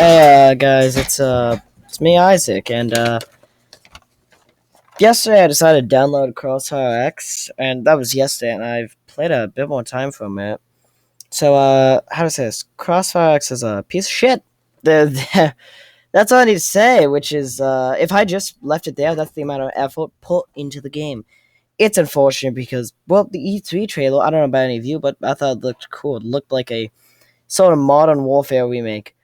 Hey guys, it's me Isaac, and yesterday I decided to download Crossfire X, and that was yesterday, and I've played a bit more time from it. So how to say this? Crossfire X is a piece of shit. That's all I need to say. Which is, if I just left it there, that's the amount of effort put into the game. It's unfortunate because, well, the E3 trailer, I don't know about any of you, but I thought it looked cool. It looked like a sort of Modern Warfare remake.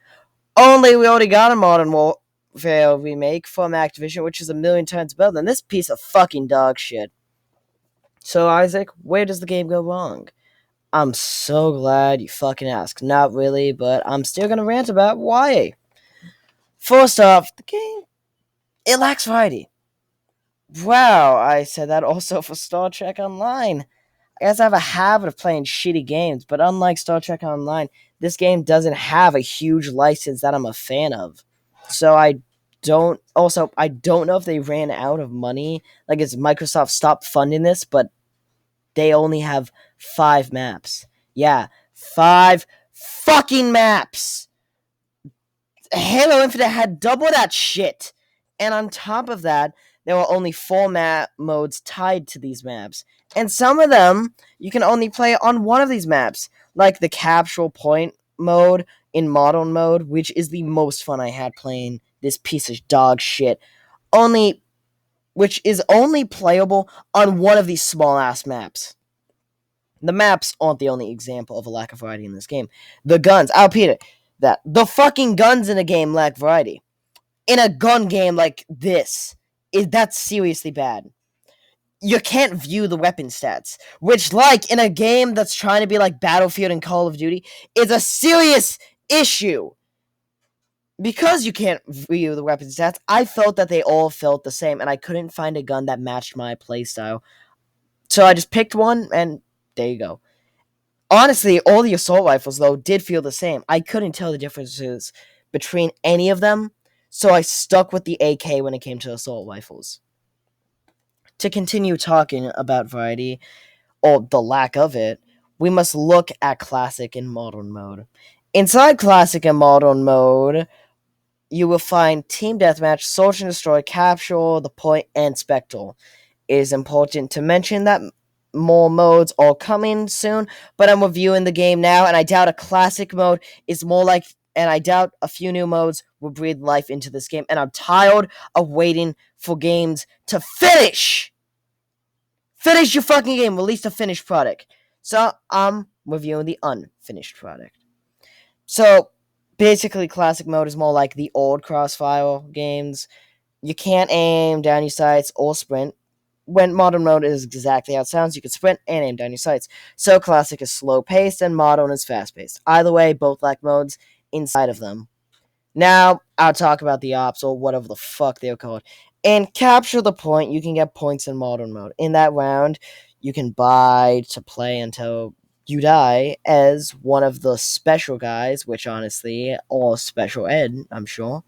Only we already got a Modern Warfare remake from Activision, which is a million times better than this piece of fucking dog shit. So, Isaac, where does the game go wrong? I'm so glad you fucking asked. Not really, but I'm still gonna rant about why. First off, the game, it lacks variety. Wow, I said that also for Star Trek Online. I guess I have a habit of playing shitty games, but unlike Star Trek Online, this game doesn't have a huge license that I'm a fan of. So I don't know if they ran out of money. Like, it's Microsoft stopped funding this, but they only have 5 maps. Yeah, 5 fucking maps. Halo Infinite had double that shit. And on top of that, there were only 4 map modes tied to these maps. And some of them, you can only play on one of these maps, like the Capsule Point mode in Modern mode, which is the most fun I had playing this piece of dog shit. Which is only playable on one of these small ass maps. The maps aren't the only example of a lack of variety in this game. The guns, I'll repeat it, that the fucking guns in a game lack variety. In a gun game like this, that's seriously bad. You can't view the weapon stats, which, like, in a game that's trying to be like Battlefield and Call of Duty, is a serious issue. Because you can't view the weapon stats, I felt that they all felt the same, and I couldn't find a gun that matched my playstyle. So I just picked one, and there you go. Honestly, all the assault rifles, though, did feel the same. I couldn't tell the differences between any of them, so I stuck with the AK when it came to assault rifles. To continue talking about variety, or the lack of it, we must look at Classic and Modern mode. Inside Classic and Modern mode, you will find Team Deathmatch, Search and Destroy, Capture, The Point, and Spectral. It is important to mention that more modes are coming soon, but I'm reviewing the game now, and I doubt a Classic mode is more like, and I doubt a few new modes will breathe life into this game, and I'm tired of waiting for games to finish! Finish your fucking game, release a finished product. So, I'm reviewing the unfinished product. So, basically, Classic mode is more like the old Crossfire games. You can't aim down your sights or sprint. When Modern mode is exactly how it sounds, you can sprint and aim down your sights. So Classic is slow-paced and Modern is fast-paced. Either way, both lack modes inside of them. Now, I'll talk about the ops, or whatever the fuck they're called. In Capture the Point, you can get points in Modern mode. In that round, you can buy to play until you die as one of the special guys, which honestly, all special ed, I'm sure.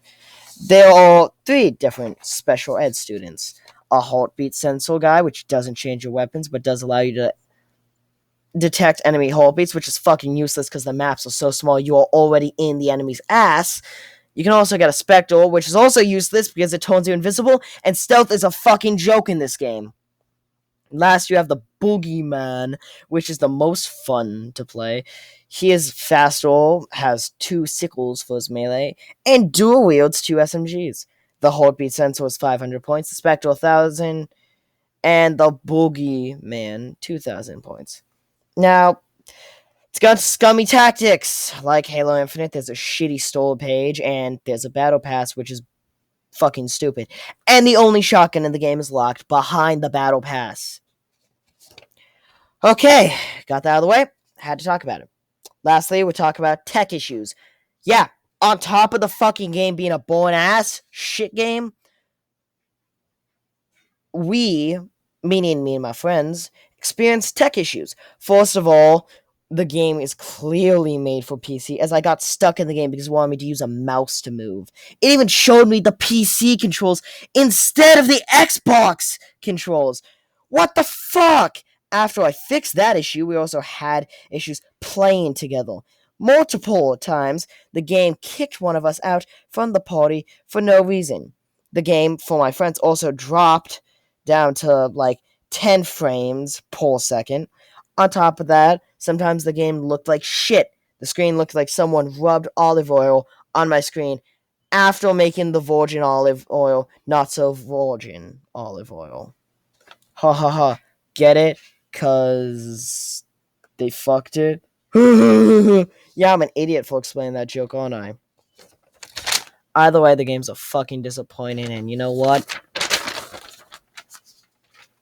There are 3 different special ed students. A heartbeat sensor guy, which doesn't change your weapons, but does allow you to detect enemy heartbeats, which is fucking useless because the maps are so small you are already in the enemy's ass. You can also get a Spectre, which is also useless because it turns you invisible, and stealth is a fucking joke in this game. Last, you have the Boogeyman, which is the most fun to play. He is faster, has 2 sickles for his melee, and dual wields 2 SMGs. The heartbeat sensor is 500 points, the Spectre 1,000, and the Boogeyman 2,000 points. Now, it's got scummy tactics. Like Halo Infinite, there's a shitty store page, and there's a battle pass, which is fucking stupid. And the only shotgun in the game is locked behind the battle pass. Okay, got that out of the way. Had to talk about it. Lastly, we'll talk about tech issues. Yeah, on top of the fucking game being a boring ass shit game, we, meaning me and my friends, experienced tech issues. First of all, the game is clearly made for PC, as I got stuck in the game because it wanted me to use a mouse to move. It even showed me the PC controls instead of the Xbox controls. What the fuck? After I fixed that issue, we also had issues playing together. Multiple times, the game kicked one of us out from the party for no reason. The game, for my friends, also dropped down to like 10 frames per second. On top of that, sometimes the game looked like shit. The screen looked like someone rubbed olive oil on my screen after making the virgin olive oil not so virgin olive oil. Ha ha ha. Get it? Cause they fucked it? Yeah, I'm an idiot for explaining that joke, aren't I? Either way, the games are fucking disappointing, and you know what?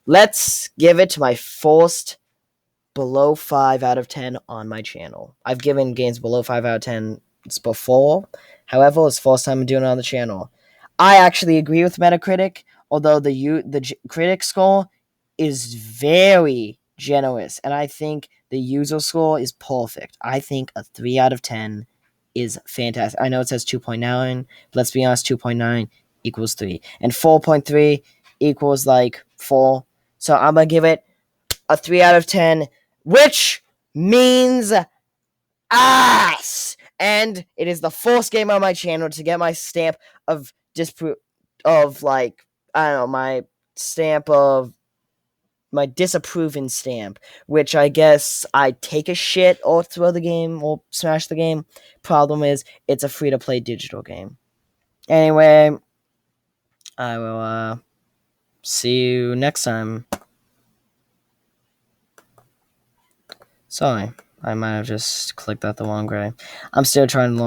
Let's give it to my first below 5 out of 10 on my channel. I've given games below 5 out of 10 before. However, it's the first time I'm doing it on the channel. I actually agree with Metacritic, although the critic score is very generous, and I think the user score is perfect. I think a 3 out of 10 is fantastic. I know it says 2.9, but let's be honest, 2.9 equals 3. And 4.3 equals like 4. So I'm going to give it a 3 out of 10, which means ass. And it is the first game on my channel to get my stamp of like, I don't know, my stamp of my disapproving stamp, which I guess I take a shit or throw the game or smash the game. Problem is, it's a free-to-play digital game. Anyway, I will see you next time. Sorry, I might have just clicked out the wrong way. I'm still trying to learn.